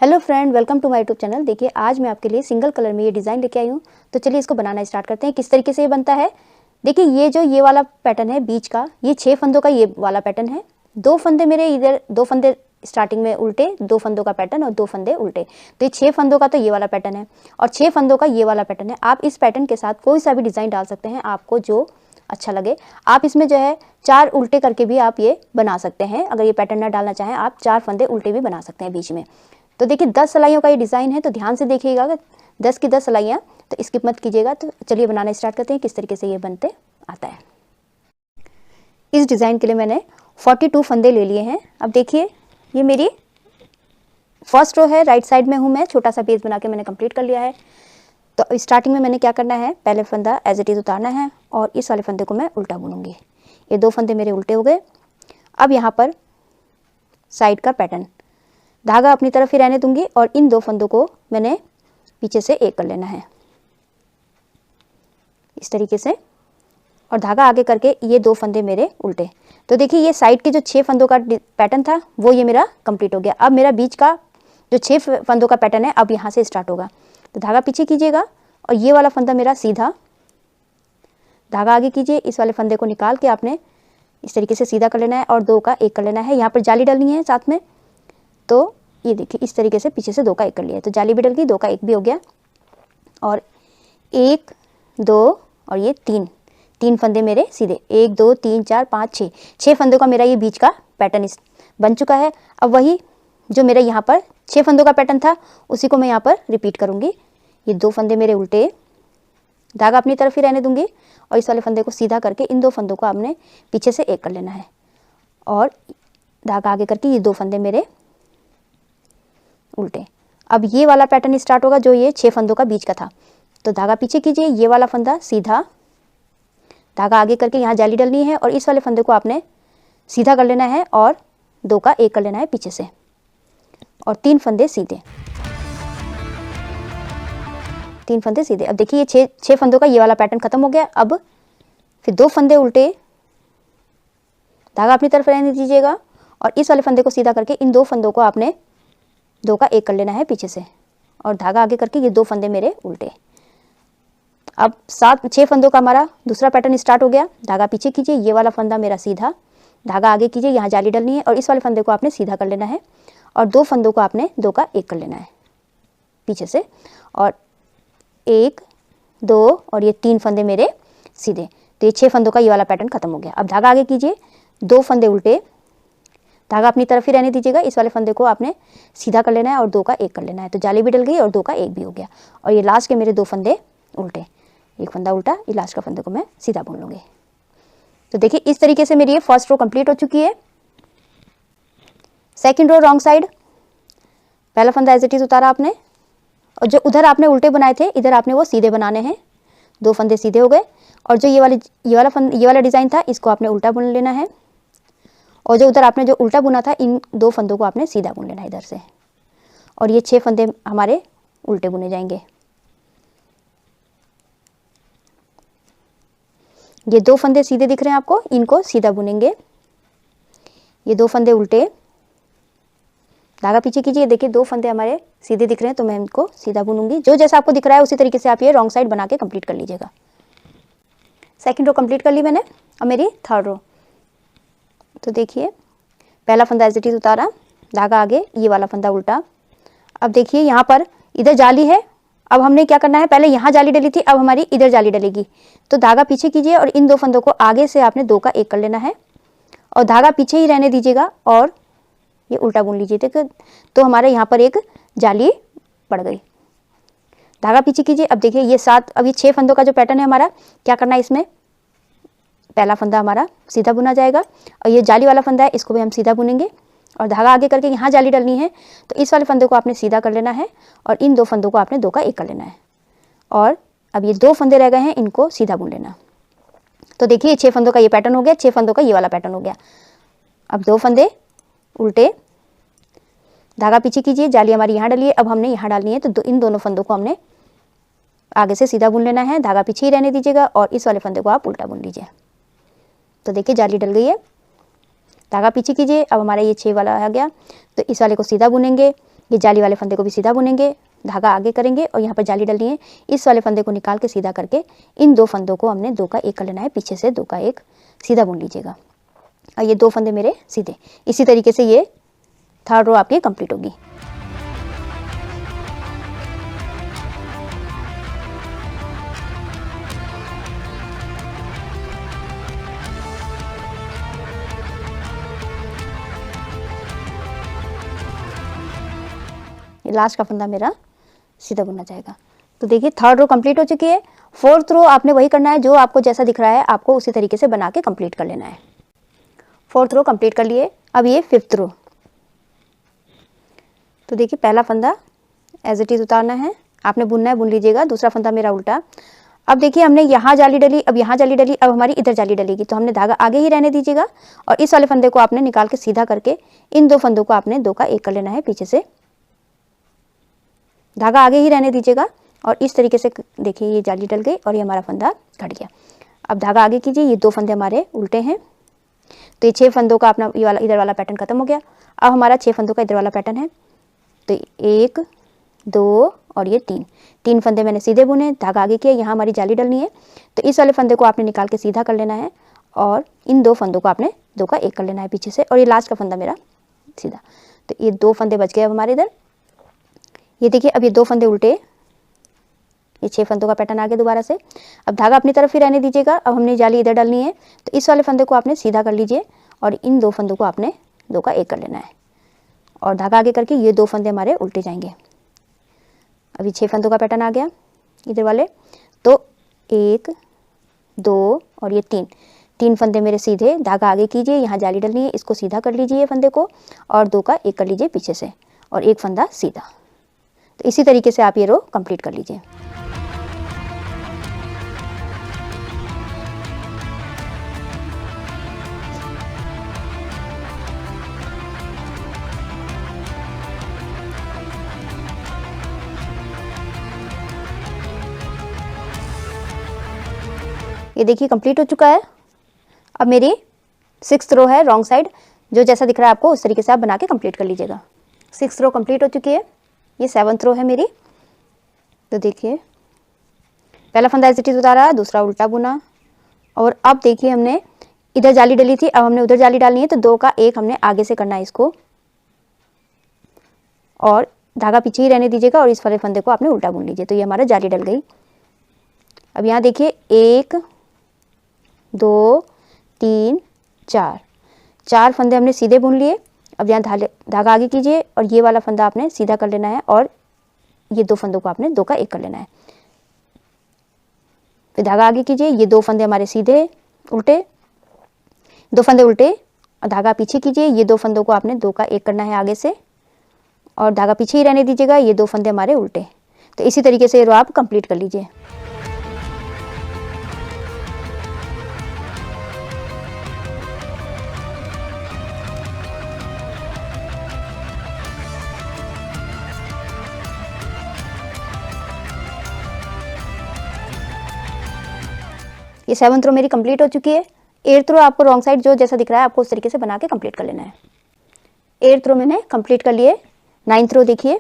Hello friend, welcome to my YouTube channel. देखिए आज मैं आपके लिए सिंगल कलर में ये डिज़ाइन लेके आई हूँ। तो चलिए इसको बनाना स्टार्ट करते हैं। किस तरीके से ये बनता है, देखिए ये वाला पैटर्न है बीच का, ये 6 फंदों का ये वाला पैटर्न है। 2 फंदे मेरे इधर, 2 फंदे स्टार्टिंग में उल्टे, 2 फंदों का पैटर्न और 2 फंदे उल्टे। तो ये 6 फंदों का तो ये वाला पैटर्न है और 6 फंदों का ये वाला पैटर्न है। आप इस पैटर्न के साथ कोई सा भी डिज़ाइन डाल सकते हैं, आपको जो अच्छा लगे। आप इसमें जो है 4 उल्टे करके भी आप ये बना सकते हैं। अगर ये पैटर्न ना डालना चाहें, आप 4 फंदे उल्टे भी बना सकते हैं बीच में। तो देखिए 10 सिलाइयों का ये डिज़ाइन है, तो ध्यान से देखिएगा, 10 की 10 सिलाइयाँ, तो स्किप मत कीजिएगा। तो चलिए बनाना स्टार्ट करते हैं, किस तरीके से ये बनते आता है। इस डिज़ाइन के लिए मैंने 42 फंदे ले लिए हैं। अब देखिए ये मेरी फर्स्ट रो है, राइट साइड में हूँ मैं, छोटा सा बेस बना के मैंने कंप्लीट कर लिया है। तो स्टार्टिंग में मैंने क्या करना है, पहले फंदा एज इट इज़ उतारना है और इस वाले फंदे को मैं उल्टा बुनूंगी। ये 2 फंदे मेरे उल्टे हो गए। अब यहाँ पर साइड का पैटर्न, धागा अपनी तरफ ही रहने दूंगी और इन 2 फंदों को मैंने पीछे से एक कर लेना है इस तरीके से, और धागा आगे करके ये 2 फंदे मेरे उल्टे। तो देखिए ये साइड के जो 6 फंदों का पैटर्न था वो ये मेरा कंप्लीट हो गया। अब मेरा बीच का जो 6 फंदों का पैटर्न है अब यहाँ से स्टार्ट होगा। तो धागा पीछे कीजिएगा और ये वाला फंदा मेरा सीधा, धागा आगे कीजिए, इस वाले फंदे को निकाल के आपने इस तरीके से सीधा कर लेना है और 2 का 1 कर लेना है। यहाँ पर जाली डालनी है साथ में, तो ये देखिए इस तरीके से पीछे से 2 का 1 कर लिया, तो जाली भी डल गई, 2 का 1 भी हो गया। और 1 2 और ये 3 फंदे मेरे सीधे, 1 2 3 4 5 6 फंदों का मेरा ये बीच का पैटर्न इस बन चुका है। अब वही जो मेरा यहाँ पर 6 फंदों का पैटर्न था उसी को मैं यहाँ पर रिपीट करूँगी। ये 2 फंदे मेरे उल्टे, धागा अपनी तरफ ही रहने दूंगी और इस वाले फंदे को सीधा करके इन 2 फंदों को आपने पीछे से 1 कर लेना है और धागा आगे करके ये 2 फंदे मेरे उल्टे। अब ये वाला पैटर्न स्टार्ट होगा जो ये 6 फंदों का बीच का था। तो धागा पीछे कीजिए, ये वाला फंदा सीधा, धागा आगे करके यहाँ जाली डलनी है और इस वाले फंदे को आपने सीधा कर लेना है और 2 का 1 कर लेना है पीछे से, और 3 फंदे सीधे, 3 फंदे सीधे। अब देखिए ये 6 फंदों का ये वाला पैटर्न खत्म हो गया। अब फिर 2 फंदे उल्टे, धागा अपनी तरफ रहने दीजिएगा और इस वाले फंदे को सीधा करके इन 2 फंदों को आपने 2 का 1 कर लेना है पीछे से, और धागा आगे करके ये 2 फंदे मेरे उल्टे। अब 6 फंदों का हमारा दूसरा पैटर्न स्टार्ट हो गया। धागा पीछे कीजिए, ये वाला फंदा मेरा सीधा, धागा आगे कीजिए, यहाँ जाली डलनी है और इस वाले फंदे को आपने सीधा कर लेना है और 2 फंदों को आपने 2 का 1 कर लेना है पीछे से, और 1 2 और ये 3 फंदे मेरे सीधे। तो ये 6 फंदों का ये वाला पैटर्न खत्म हो गया। अब धागा आगे कीजिए, 2 फंदे उल्टे, धागा अपनी तरफ ही रहने दीजिएगा, इस वाले फंदे को आपने सीधा कर लेना है और 2 का 1 कर लेना है। तो जाली भी डल गई और 2 का 1 भी हो गया। और ये लास्ट के मेरे 2 फंदे उल्टे, एक फंदा उल्टा, ये लास्ट का फंदे को मैं सीधा बुन लूँगी। तो देखिए इस तरीके से मेरी ये फर्स्ट रो कंप्लीट हो चुकी है। सेकेंड रो रॉन्ग साइड, पहला फंदा एज इट इज उतारा आपने और जो उधर आपने उल्टे बनाए थे इधर आपने वो सीधे बनाने हैं। 2 फंदे सीधे हो गए और जो ये वाला डिज़ाइन था इसको आपने उल्टा बुन लेना है, और जो उधर आपने जो उल्टा बुना था इन 2 फंदों को आपने सीधा बुन लेना है इधर से, और ये 6 फंदे हमारे उल्टे बुने जाएंगे। ये 2 फंदे सीधे दिख रहे हैं आपको, इनको सीधा बुनेंगे। ये 2 फंदे उल्टे, धागा पीछे कीजिए, देखिए 2 फंदे हमारे सीधे दिख रहे हैं तो मैं इनको सीधा बुनूंगी। जो जैसा आपको दिख रहा है उसी तरीके से आप ये रॉन्ग साइड बना के कंप्लीट कर लीजिएगा। सेकंड रो कंप्लीट कर ली मैंने। अब मेरी थर्ड रो, तो देखिए पहला फंदा एज इट इज उतारा, धागा आगे, ये वाला फंदा उल्टा। अब देखिए यहाँ पर इधर जाली है, अब हमने क्या करना है, पहले यहाँ जाली डली थी, अब हमारी इधर जाली डलेगी। तो धागा पीछे कीजिए और इन 2 फंदों को आगे से आपने 2 का 1 कर लेना है और धागा पीछे ही रहने दीजिएगा और ये उल्टा बुन लीजिए। तो हमारे यहाँ पर एक जाली पड़ गई। धागा पीछे कीजिए। अब देखिए ये 7, अब ये 6 फंदों का जो पैटर्न है हमारा, क्या करना है, इसमें पहला फंदा हमारा सीधा बुना जाएगा और ये जाली वाला फंदा है इसको भी हम सीधा बुनेंगे और धागा आगे करके यहाँ जाली डलनी है। तो इस वाले फंदे को आपने सीधा कर लेना है और इन 2 फंदों को आपने 2 का 1 कर लेना है, और अब ये 2 फंदे रह गए हैं, इनको सीधा बुन लेना। तो देखिए 6 फंदों का ये पैटर्न हो गया, 6 फंदों का ये वाला पैटर्न हो गया। अब 2 फंदे उल्टे, धागा पीछे कीजिए, जाली हमारी यहाँ डली है, अब हमने यहाँ डालनी है। तो इन दोनों फंदों को हमने आगे से सीधा बुन लेना है, धागा पीछे ही रहने दीजिएगा और इस वाले फंदे को आप उल्टा बुन लीजिए। तो देखिए जाली डल गई है, धागा पीछे कीजिए। अब हमारा ये 6 वाला आ गया, तो इस वाले को सीधा बुनेंगे ये जाली वाले फंदे को भी सीधा बुनेंगे, धागा आगे करेंगे और यहाँ पर जाली डलनी है। इस वाले फंदे को निकाल के सीधा करके इन 2 फंदों को हमने 2 का 1 कर लेना है, पीछे से 2 का 1 सीधा बुन लीजिएगा। और ये 2 फंदे मेरे सीधे। इसी तरीके से ये थर्ड रो आपकी कंप्लीट होगी। लास्ट का फंदा मेरा सीधा बुनना जाएगा। तो देखिए थर्ड रो कंप्लीट हो चुकी है। फोर्थ रो आपने वही करना है, जो आपको जैसा दिख रहा है आपको उसी तरीके से बना के कंप्लीट कर लेना है। फोर्थ रो कंप्लीट कर लिए। अब ये फिफ्थ रो। तो देखिए पहला फंदा एज इट इज उतारना है, आपने बुनना है, बुन लीजिएगा। दूसरा फंदा मेरा उल्टा। अब देखिए हमने यहाँ जाली डली, अब यहाँ जाली डली, अब हमारी इधर जाली डलेगी, तो हमने धागा आगे ही रहने दीजिएगा और इस वाले फंदे को आपने निकाल के सीधा करके इन 2 फंदों को आपने 2 का 1 कर लेना है, पीछे से धागा आगे ही रहने दीजिएगा। और इस तरीके से देखिए ये जाली डल गई और ये हमारा फंदा कट गया। अब धागा आगे कीजिए, ये 2 फंदे हमारे उल्टे हैं, तो ये 6 फंदों का अपना ये वाला इधर वाला पैटर्न खत्म हो गया। अब हमारा 6 फंदों का इधर वाला पैटर्न है। तो 1 2 और ये 3 फंदे मैंने सीधे बुने, धागा आगे किया, यहाँ हमारी जाली डलनी है, तो इस वाले फंदे को आपने निकाल के सीधा कर लेना है और इन 2 फंदों को आपने 2 का 1 कर लेना है पीछे से, और ये लास्ट का फंदा मेरा सीधा। तो ये 2 फंदे बच गए अब हमारे इधर। ये देखिए अब ये 2 फंदे उल्टे, ये 6 फंदों का पैटर्न आ गया दोबारा से। अब धागा अपनी तरफ ही रहने दीजिएगा। अब हमने जाली इधर डालनी है, तो इस वाले फंदे को आपने सीधा कर लीजिए और इन 2 फंदों को आपने 2 का 1 कर लेना है और धागा आगे करके ये 2 फंदे हमारे उल्टे जाएंगे। अभी 6 फंदों का पैटर्न आ गया इधर वाले, तो 1 2 और ये 3 फंदे मेरे सीधे, धागा आगे कीजिए, यहाँ जाली डलनी है, इसको सीधा कर लीजिए फंदे को और 2 का 1 कर लीजिए पीछे से और 1 फंदा सीधा। तो इसी तरीके से आप ये रो कंप्लीट कर लीजिए। ये देखिए कंप्लीट हो चुका है। अब मेरी 6th रो है रॉन्ग साइड, जो जैसा दिख रहा है आपको उस तरीके से आप बना के कंप्लीट कर लीजिएगा। 6th रो कंप्लीट हो चुकी है। ये 7th रो है मेरी। तो देखिए पहला फंदा एज इट इज उतारा, दूसरा उल्टा बुना और अब देखिए हमने इधर जाली डली थी, अब हमने उधर जाली डालनी है, तो 2 का 1 हमने आगे से करना है इसको और धागा पीछे ही रहने दीजिएगा और इस वाले फंदे को आपने उल्टा बुन लीजिए। तो ये हमारा जाली डल गई। अब यहाँ देखिए 1 2 3 4 फंदे हमने सीधे बुन लिए। अब यहाँ धागा आगे कीजिए और ये वाला फंदा आपने सीधा कर लेना है और ये 2 फंदों को आपने 2 का 1 कर लेना है। फिर धागा आगे कीजिए, ये 2 फंदे हमारे सीधे उल्टे, 2 फंदे उल्टे और धागा पीछे कीजिए, ये 2 फंदों को आपने 2 का 1 करना है आगे से और धागा पीछे ही रहने दीजिएगा, ये 2 फंदे हमारे उल्टे। तो इसी तरीके से ये रो आप कंप्लीट कर लीजिए। ये 7th रो मेरी कंप्लीट हो चुकी है। 8th रो आपको रॉन्ग साइड जो जैसा दिख रहा है आपको उस तरीके से बना के कंप्लीट कर लेना है। 8th रो मैंने कंप्लीट कर लिए। 9th रो देखिए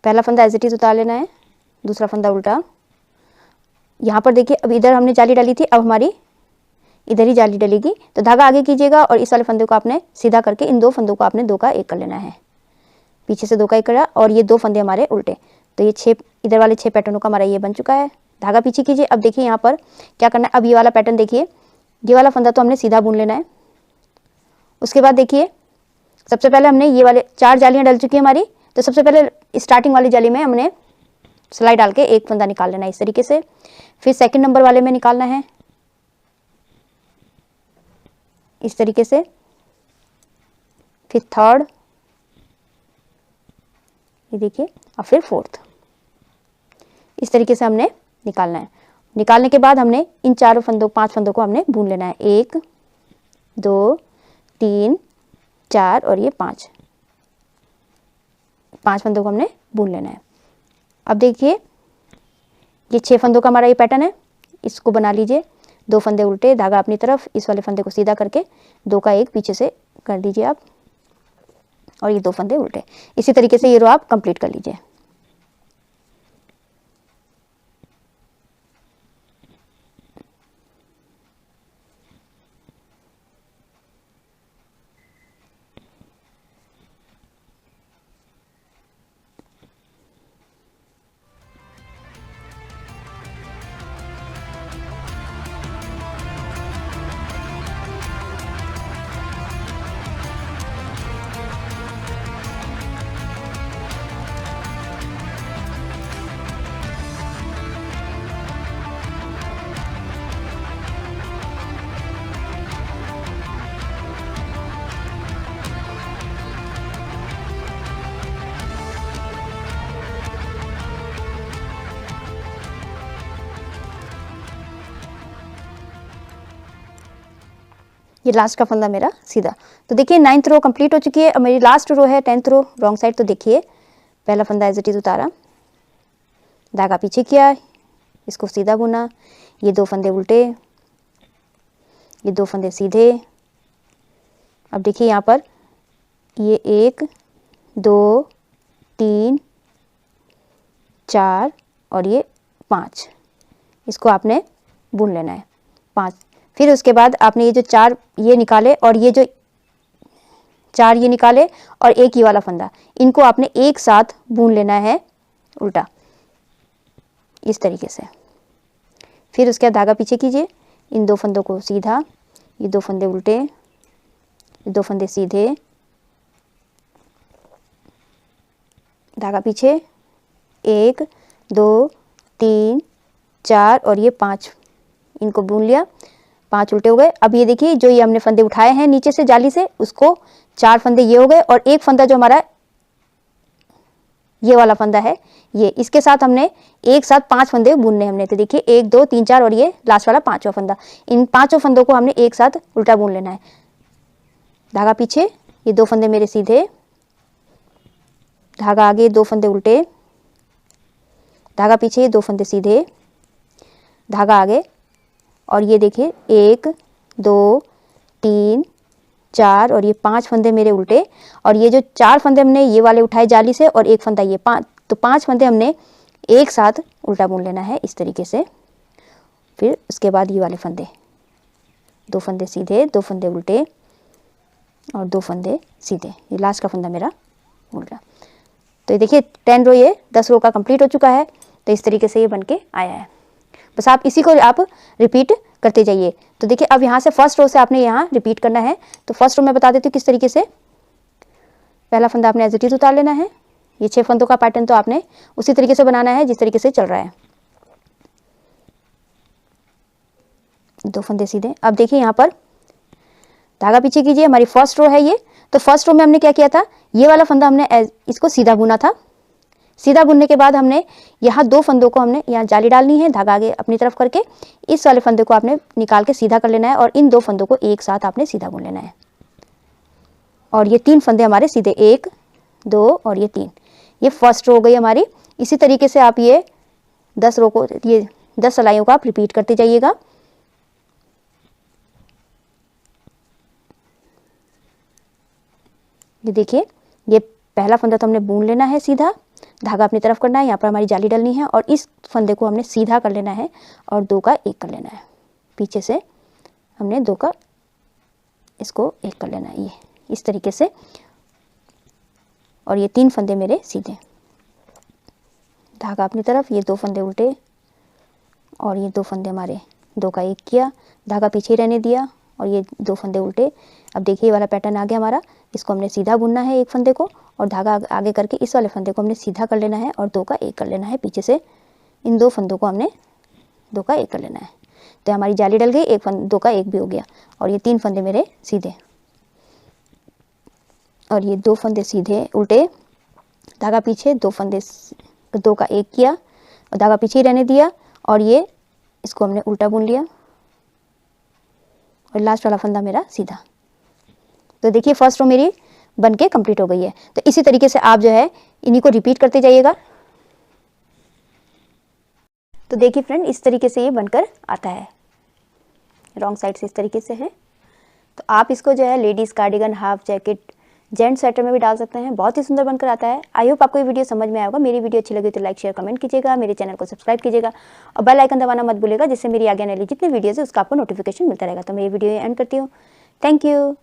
पहला फंदा एज इट इज उतार लेना है, दूसरा फंदा उल्टा। यहाँ पर देखिए अब इधर हमने जाली डाली थी, अब हमारी इधर ही जाली डलेगी, तो धागा आगे कीजिएगा और इस वाले फंदे को आपने सीधा करके इन 2 फंदों को आपने 2 का 1 कर लेना है, पीछे से 2 का 1 करा और ये 2 फंदे हमारे उल्टे। तो ये 6 इधर वाले 6 पैटर्नों का हमारा ये बन चुका है। धागा पीछे कीजिए। अब देखिए यहाँ पर क्या करना है, अब ये वाला पैटर्न देखिए, ये वाला फंदा तो हमने सीधा बुन लेना है। उसके बाद देखिए सबसे पहले हमने ये वाले 4 जालियाँ डल चुकी है हमारी, तो सबसे पहले स्टार्टिंग वाली जाली में हमने सिलाई डाल के 1 फंदा निकाल लेना है इस तरीके से। फिर सेकंड नंबर वाले में निकालना है इस तरीके से, फिर थर्ड, ये देखिए, और फिर 4th। इस तरीके से हमने निकालना है। निकालने के बाद हमने इन 4 फंदों 5 फंदों को हमने बुन लेना है, 1 2 3 4 और ये 5 फंदों को हमने बुन लेना है। अब देखिए ये 6 फंदों का हमारा ये पैटर्न है, इसको बना लीजिए। 2 फंदे उल्टे, धागा अपनी तरफ, इस वाले फंदे को सीधा करके 2 का 1 पीछे से कर दीजिए आप और ये 2 फंदे उल्टे। इसी तरीके से ये रो आप कंप्लीट कर लीजिए। ये लास्ट का फंदा मेरा सीधा। तो देखिए 9th रो कंप्लीट हो चुकी है। अब मेरी लास्ट रो है 10th रो रॉन्ग साइड। तो देखिए पहला फंदा एज इट इज उतारा, धागा पीछे किया, इसको सीधा बुना, ये 2 फंदे उल्टे, ये 2 फंदे सीधे। अब देखिए यहाँ पर ये 1 2 3 4 और ये 5, इसको आपने बुन लेना है 5। फिर उसके बाद आपने ये जो 4 ये निकाले और ये जो 4 ये निकाले और एक ये वाला फंदा, इनको आपने एक साथ बुन लेना है उल्टा इस तरीके से। फिर उसके बाद धागा पीछे कीजिए, इन 2 फंदों को सीधा, ये 2 फंदे उल्टे, ये 2 फंदे सीधे, धागा पीछे, 1 2 3 4 और ये 5, इनको बुन लिया, 5 उल्टे हो गए। अब ये देखिए जो ये हमने फंदे उठाए हैं नीचे से जाली से, उसको 4 फंदे ये हो गए और एक फंदा जो हमारा ये वाला फंदा है ये, इसके साथ हमने एक साथ 5 फंदे बुनने हमने। तो देखिए 1 2 3 4 और ये लास्ट वाला 5वां फंदा, इन 5 फंदों को हमने एक साथ उल्टा बुन लेना है। धागा पीछे, ये 2 फंदे मेरे सीधे, धागा आगे, 2 फंदे उल्टे, धागा पीछे, 2 फंदे सीधे, धागा आगे और ये देखिए 1 2 3 4 और ये 5 फंदे मेरे उल्टे। और ये जो 4 फंदे हमने ये वाले उठाए जाली से और एक फंदा ये 5, तो 5 फंदे हमने एक साथ उल्टा बुन लेना है इस तरीके से। फिर उसके बाद ये वाले फंदे, 2 फंदे सीधे, 2 फंदे उल्टे और 2 फंदे सीधे, ये लास्ट का फंदा मेरा उल्टा। तो ये देखिए 10 रो, ये 10 रो का कंप्लीट हो चुका है। तो इस तरीके से ये बन के आया है। बस आप इसी को आप रिपीट करते जाइए। तो देखिए अब यहाँ से फर्स्ट रो से आपने यहाँ रिपीट करना है। तो फर्स्ट रो मैं बता देती हूँ किस तरीके से। पहला फंदा आपने एज इट इज उतार लेना है, ये 6 फंदों का पैटर्न तो आपने उसी तरीके से बनाना है जिस तरीके से चल रहा है। 2 फंदे सीधे। अब देखिए यहाँ पर धागा पीछे कीजिए, हमारी फर्स्ट रो है ये। तो फर्स्ट रो में हमने क्या किया था, ये वाला फंदा हमने इसको सीधा बुना था। सीधा बुनने के बाद हमने यहाँ 2 फंदों को हमने यहाँ जाली डालनी है, धागा आगे अपनी तरफ करके इस वाले फंदे को आपने निकाल के सीधा कर लेना है और इन 2 फंदों को एक साथ आपने सीधा बुन लेना है। और ये 3 फंदे हमारे सीधे, 1 2 और ये 3, ये फर्स्ट रो हो गई हमारी। इसी तरीके से आप ये 10 रो को, ये 10 सिलाइयों को आप रिपीट करते जाइएगा। ये देखिए ये पहला फंदा तो हमने बुन लेना है सीधा, धागा अपनी तरफ करना है, यहाँ पर हमारी जाली डालनी है और इस फंदे को हमने सीधा कर लेना है और 2 का 1 कर लेना है। पीछे से हमने 2 का इसको 1 कर लेना है, ये इस तरीके से। और ये 3 फंदे मेरे सीधे, धागा अपनी तरफ, ये 2 फंदे उल्टे और ये 2 फंदे हमारे 2 का 1 किया, धागा पीछे रहने दिया और ये 2 फंदे उल्टे। अब देखिए ये वाला पैटर्न आ गया हमारा, इसको हमने सीधा बुनना है एक फंदे को और धागा आगे करके इस वाले फंदे को हमने सीधा कर लेना है और 2 का 1 कर लेना है। पीछे से इन 2 फंदों को हमने 2 का 1 कर लेना है। तो हमारी जाली डल गई, 2 का 1 भी हो गया और ये 3 फंदे मेरे सीधे और ये 2 फंदे सीधे उल्टे, धागा पीछे, 2 फंदे 2 का 1 किया और धागा पीछे ही रहने दिया और ये इसको हमने उल्टा बुन लिया और लास्ट वाला फंदा मेरा सीधा। तो देखिए फर्स्ट रो मेरी बन के कंप्लीट हो गई है। तो इसी तरीके से आप जो है इन्हीं को रिपीट करते जाइएगा। तो देखिए फ्रेंड इस तरीके से ये बनकर आता है, रॉन्ग साइड से इस तरीके से है। तो आप इसको जो है ladies cardigan, half jacket, gent sweater में भी डाल सकते हैं, बहुत ही सुंदर बनकर आता है। आई होप आपको ये वीडियो समझ में आया होगा। मेरी वीडियो अच्छी लगी तो लाइक शेयर कमेंट कीजिएगा, मेरे चैनल को सब्सक्राइब कीजिएगा और बेल आइकन दबाना मत भूलिएगा, जिससे मेरी आगे आने वाली जितनी वीडियोज़ है उसका आपको नोटिफिकेशन मिलता रहेगा। तो मैं ये वीडियो एंड करती हूँ। Thank you.